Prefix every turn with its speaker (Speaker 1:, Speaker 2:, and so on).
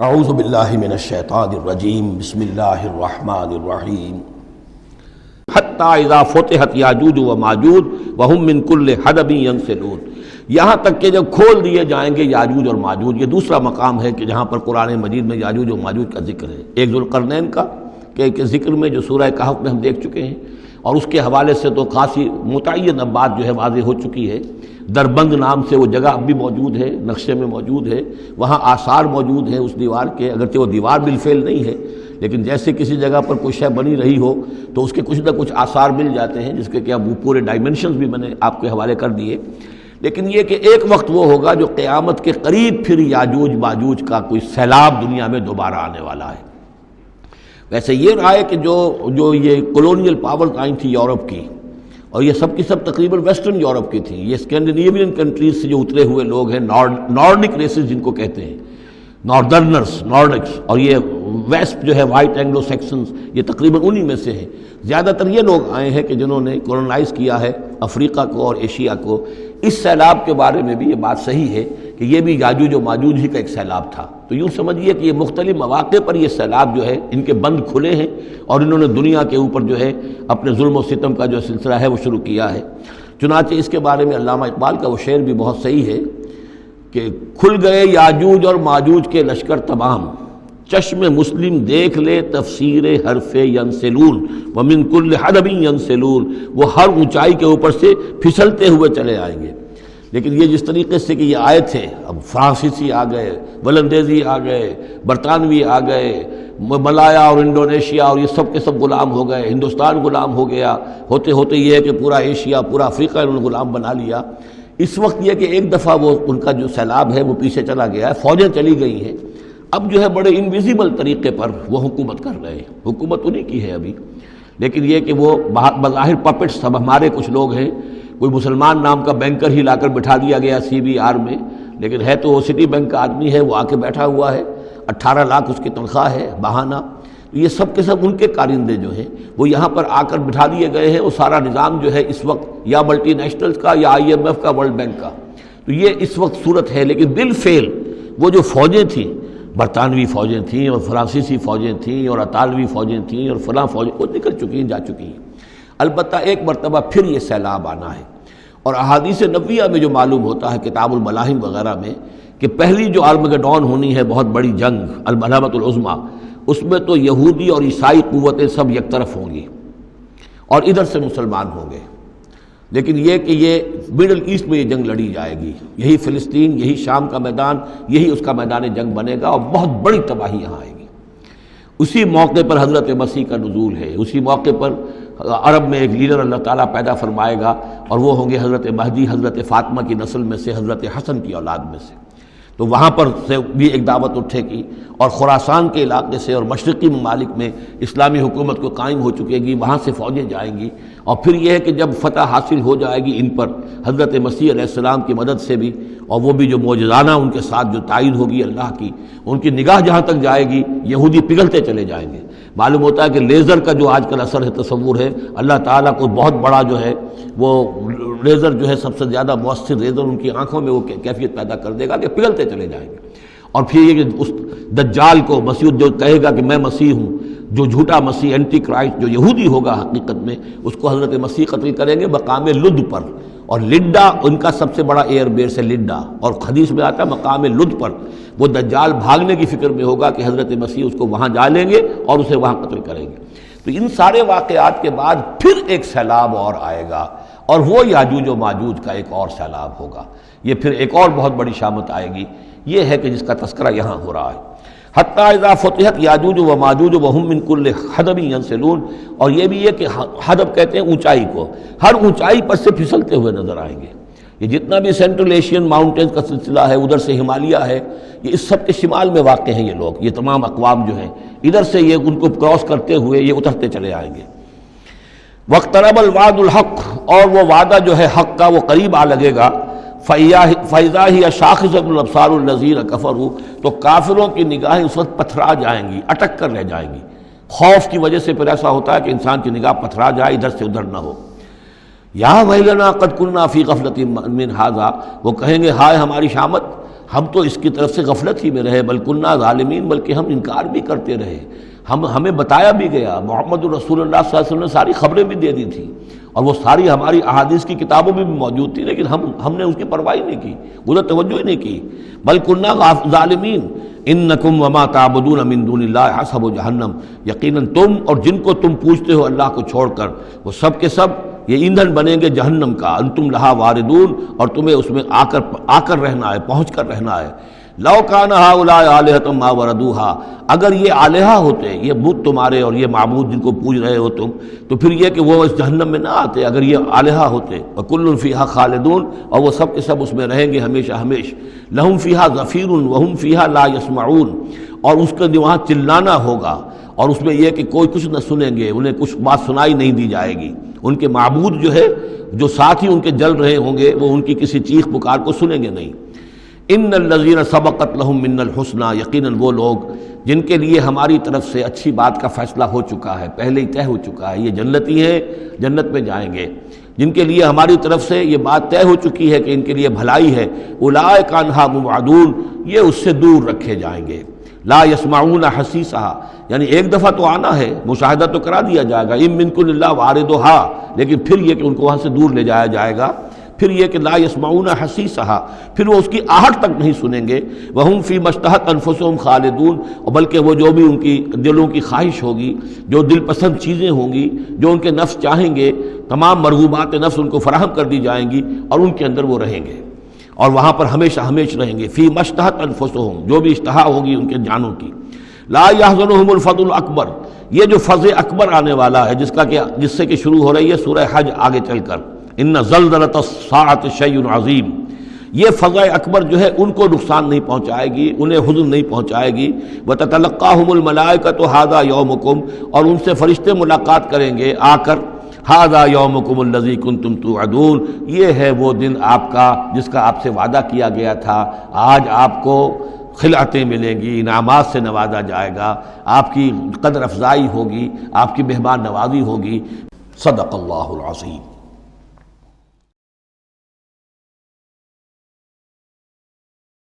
Speaker 1: اعوذ باللہ من الشیطان الرجیم بسم اللہ الرحمن الرحیم حتی اذا فتحت یاجوج و ماجوج وہم من کل حدب ینسلون، یہاں تک کہ جب کھول دیے جائیں گے یاجوج اور ماجوج۔ یہ دوسرا مقام ہے کہ جہاں پر قرآن مجید میں یاجوج و ماجوج کا ذکر ہے۔ ایک ذوالقرنین کا کہ ذکر میں جو سورہ کہف میں ہم دیکھ چکے ہیں، اور اس کے حوالے سے تو خاصی متعین اب بات جو ہے واضح ہو چکی ہے۔ دربند نام سے وہ جگہ اب بھی موجود ہے، نقشے میں موجود ہے، وہاں آثار موجود ہیں اس دیوار کے، اگرچہ وہ دیوار بالفعل نہیں ہے، لیکن جیسے کسی جگہ پر کوئی شے بنی رہی ہو تو اس کے کچھ نہ کچھ آثار مل جاتے ہیں، جس کے کہ اب وہ پورے ڈائمنشنز بھی میں نے آپ کے حوالے کر دیے۔ لیکن یہ کہ ایک وقت وہ ہوگا جو قیامت کے قریب پھر یاجوج ماجوج کا کوئی سیلاب دنیا میں دوبارہ آنے والا ہے۔ ویسے یہ رہا ہے کہ جو یہ کولونیل پاورز آئی تھی یورپ کی، اور یہ سب کی سب تقریباً ویسٹرن یورپ کی تھیں، یہ اسکینڈینیوین کنٹریز سے جو اترے ہوئے لوگ ہیں، نارڈک ریسز جن کو کہتے ہیں، ناردرنرز، نارڈکس، اور یہ ویسٹ جو ہے وائٹ اینگلو سیکسنز، یہ تقریباً انہی میں سے ہیں۔ زیادہ تر یہ لوگ آئے ہیں کہ جنہوں نے کولونائز کیا ہے افریقہ کو اور ایشیا کو۔ اس سیلاب کے بارے میں بھی یہ بات صحیح ہے کہ یہ بھی یاجوج و ماجوج ہی کا ایک سیلاب تھا۔ تو یوں سمجھیے کہ یہ مختلف مواقع پر یہ سیلاب جو ہے ان کے بند کھلے ہیں، اور انہوں نے دنیا کے اوپر جو ہے اپنے ظلم و ستم کا جو سلسلہ ہے وہ شروع کیا ہے۔ چنانچہ اس کے بارے میں علامہ اقبال کا وہ شعر بھی بہت صحیح ہے کہ کھل گئے یاجوج اور ماجوج کے لشکر تمام، چشم مسلم دیکھ لے تفسیر حرف ینسلون ومن کل حدب ینسلون، وہ ہر اونچائی کے اوپر سے پھسلتے ہوئے چلے آئیں گے۔ لیکن یہ جس طریقے سے کہ یہ آئے تھے، اب فرانسیسی آ گئے، ولندیزی آ گئے، برطانوی آ گئے، ملایا اور انڈونیشیا اور یہ سب کے سب غلام ہو گئے، ہندوستان غلام ہو گیا، ہوتے ہوتے یہ ہے کہ پورا ایشیا، پورا افریقہ انہوں نے غلام بنا لیا۔ اس وقت یہ کہ ایک دفعہ وہ ان کا جو سیلاب ہے وہ پیچھے چلا گیا ہے، فوجیں چلی گئی ہیں، اب جو ہے بڑے انویزیبل طریقے پر وہ حکومت کر رہے ہیں۔ حکومت انہی کی ہے ابھی، لیکن یہ کہ وہ بظاہر پپٹس، سب ہمارے کچھ لوگ ہیں، کوئی مسلمان نام کا بینکر ہی لا کر بٹھا دیا گیا CBR میں، لیکن ہے تو وہ سٹی بینک کا آدمی ہے، وہ آ کے بیٹھا ہوا ہے، 18 لاکھ اس کی تنخواہ ہے بہانہ۔ یہ سب کے سب ان کے کارندے جو ہیں وہ یہاں پر آ کر بٹھا دیے گئے ہیں۔ وہ سارا نظام جو ہے اس وقت یا ملٹی نیشنلز کا یا IMF کا، ورلڈ بینک کا، تو یہ اس وقت صورت ہے۔ لیکن بالفعل وہ جو فوجیں تھیں، برطانوی فوجیں تھیں اور فرانسیسی فوجیں تھیں اور اطالوی فوجیں تھیں اور فلاں فوجیں، وہ نکل چکی ہیں، جا چکی ہیں۔ البتہ ایک مرتبہ پھر یہ سیلاب آنا ہے، اور احادیث نبویہ میں جو معلوم ہوتا ہے کتاب الملاحم وغیرہ میں کہ پہلی جو آرمگڈون ہونی ہے، بہت بڑی جنگ، الملحمۃ العظمیٰ، اس میں تو یہودی اور عیسائی قوتیں سب یک طرف ہوں گی اور ادھر سے مسلمان ہوں گے۔ لیکن یہ کہ یہ مڈل ایسٹ میں یہ جنگ لڑی جائے گی، یہی فلسطین، یہی شام کا میدان، یہی اس کا میدان جنگ بنے گا، اور بہت بڑی تباہی یہاں آئے گی۔ اسی موقع پر حضرت مسیح کا نزول ہے، اسی موقع پر عرب میں ایک لیڈر اللہ تعالیٰ پیدا فرمائے گا، اور وہ ہوں گے حضرت مہدی، حضرت فاطمہ کی نسل میں سے، حضرت حسن کی اولاد میں سے۔ تو وہاں پر سے بھی ایک دعوت اٹھے گی، اور خراسان کے علاقے سے اور مشرقی ممالک میں اسلامی حکومت کو قائم ہو چکے گی، وہاں سے فوجیں جائیں گی۔ اور پھر یہ ہے کہ جب فتح حاصل ہو جائے گی ان پر حضرت مسیح علیہ السلام کی مدد سے بھی، اور وہ بھی جو معجزانہ ان کے ساتھ جو تائید ہوگی اللہ کی، ان کی نگاہ جہاں تک جائے گی یہودی پگھلتے چلے جائیں گے۔ معلوم ہوتا ہے کہ لیزر کا جو آج کل اثر ہے، تصور ہے، اللہ تعالیٰ کو بہت بڑا جو ہے وہ لیزر جو ہے سب سے زیادہ مؤثر لیزر ان کی آنکھوں میں وہ کیفیت پیدا کر دے گا کہ پگھلتے چلے جائیں گے۔ اور پھر یہ کہ اس دجال کو مسیح جو کہے گا کہ میں مسیح ہوں، جو جھوٹا مسیح اینٹی کرائسٹ جو یہودی ہوگا حقیقت میں، اس کو حضرت مسیح قتل کریں گے مقام لد پر، اور لڈا ان کا سب سے بڑا ایئر بیس ہے لڈا، اور حدیث میں آتا ہے مقام لد پر وہ دجال بھاگنے کی فکر میں ہوگا کہ حضرت مسیح اس کو وہاں جا لیں گے اور اسے وہاں قتل کریں گے۔ تو ان سارے واقعات کے بعد پھر ایک سیلاب اور آئے گا، اور وہ یاجوج و ماجوج کا ایک اور سیلاب ہوگا۔ یہ پھر ایک اور بہت بڑی شامت آئے گی، یہ ہے کہ جس کا تذکرہ یہاں ہو رہا ہے۔ حتی اذا فتحت یاجوج و ماجوج وہم من کل حدب ینسلون، اور یہ بھی ہے کہ حدب کہتے ہیں اونچائی کو، ہر اونچائی پر سے پھسلتے ہوئے نظر آئیں گے۔ یہ جتنا بھی سینٹرل ایشین ماؤنٹینز کا سلسلہ ہے، ادھر سے ہمالیہ ہے، یہ اس سب کے شمال میں واقع ہیں یہ لوگ، یہ تمام اقوام جو ہیں ادھر سے یہ ان کو کراس کرتے ہوئے یہ اترتے چلے آئیں گے۔ واقترب الوعد الحق، اور وہ وعدہ جو ہے حق کا وہ قریب آ لگے گا۔ فَإِذَا هِيَ شَاخِصَةُ الْأَبْصَارُ الَّذِينَ كَفَرُوا، تو کافروں کی نگاہیں اس وقت پتھرا جائیں گی، اٹک کر رہ جائیں گی۔ خوف کی وجہ سے پھر ایسا ہوتا ہے کہ انسان کی نگاہ پتھرا جائے، ادھر سے ادھر نہ ہو۔ یا ویلنا قد کنا فی غفلۃ من ھذا، وہ کہیں گے ہائے ہماری شامت، ہم تو اس کی طرف سے غفلت ہی میں رہے، بل کننا ظالمین، بلکہ ہم انکار بھی کرتے رہے۔ ہمیں بتایا بھی گیا، محمد رسول اللہ صلی اللہ علیہ وسلم نے ساری خبریں بھی دے دی تھی، اور وہ ساری ہماری احادیث کی کتابوں میں بھی موجود تھی، لیکن ہم نے اس کی پرواہ نہیں کی، ادھر توجہ ہی نہیں کی۔ بل کننا ظالمین انکم وما تعبدون من دون اللہ حسب جہنم، یقیناً تم اور جن کو تم پوجتے ہو اللہ کو چھوڑ کر، وہ سب کے سب یہ ایندھن بنیں گے جہنم کا، انتم لہا واردون، اور تمہیں اس میں آ کر رہنا ہے، پہنچ کر رہنا ہے۔ لو کان ہؤلاء آلہۃ ما وردوها، اگر یہ آلہہ ہوتے، یہ بت تمہارے اور یہ معبود جن کو پوج رہے ہو تم، تو پھر یہ کہ وہ اس جہنم میں نہ آتے اگر یہ آلہہ ہوتے۔ وکل فیہا خالدون، اور وہ سب کے سب اس میں رہیں گے ہمیشہ ہمیش۔ لہم فیہا زفیر وہم فیہا لا یسمعون، اور اس کے وہاں چلانا ہوگا، اور اس میں یہ کہ کوئی کچھ نہ سنیں گے، انہیں کچھ بات سنائی نہیں دی جائے گی۔ ان کے معبود جو ہے، جو ساتھ ہی ان کے جل رہے ہوں گے، وہ ان کی کسی چیخ پکار کو سنیں گے نہیں۔ ان الذین سبقت لہم من الحسنی، یقیناً وہ لوگ جن کے لیے ہماری طرف سے اچھی بات کا فیصلہ ہو چکا ہے، پہلے ہی طے ہو چکا ہے، یہ جنتی ہیں، جنت میں جائیں گے، جن کے لیے ہماری طرف سے یہ بات طے ہو چکی ہے کہ ان کے لیے بھلائی ہے، اولئک عنہا مبعدون، یہ اس سے دور رکھے جائیں گے۔ لا یسمعون حسیسہا، یعنی ایک دفعہ تو آنا ہے، مشاہدہ تو کرا دیا جائے گا، ان منکم الا واردھا، لیکن پھر یہ کہ ان کو وہاں سے دور لے جایا جائے گا، پھر یہ کہ لا یسمعون حسیسہا، پھر وہ اس کی آہٹ تک نہیں سنیں گے، وہم فی ما اشتہت انفسہم خالدون، اور بلکہ وہ جو بھی ان کی دلوں کی خواہش ہوگی، جو دل پسند چیزیں ہوں گی، جو ان کے نفس چاہیں گے، تمام مرغوبات نفس ان کو فراہم کر دی جائیں گی، اور ان کے اندر وہ رہیں گے، اور وہاں پر ہمیشہ ہمیش رہیں گے۔ فی ما اشتہت انفسہم، جو بھی اشتہا ہوگی ان کے جانوں کی۔ لا یحزنہم الفزع الاکبر، یہ جو فزع اکبر آنے والا ہے، جس سے کہ شروع ہو رہی ہے سورہ حج آگے چل کر، ان زلزلۃ الساعۃ شیء عظیم، یہ فزع اکبر جو ہے ان کو نقصان نہیں پہنچائے گی، انہیں حزن نہیں پہنچائے گی۔ وتتلقاہم الملائکۃ ھذا یومکم، اور ان سے فرشتے ملاقات کریں گے آ کر، ھذا یومکم الذی کنتم توعدون، یہ ہے وہ دن آپ کا جس کا آپ سے وعدہ کیا گیا تھا، آج آپ کو خلعتیں ملیں گی، انعامات سے نوازا جائے گا، آپ کی قدر افزائی ہوگی، آپ کی مہمان نوازی ہوگی۔ صدق اللہ العظیم۔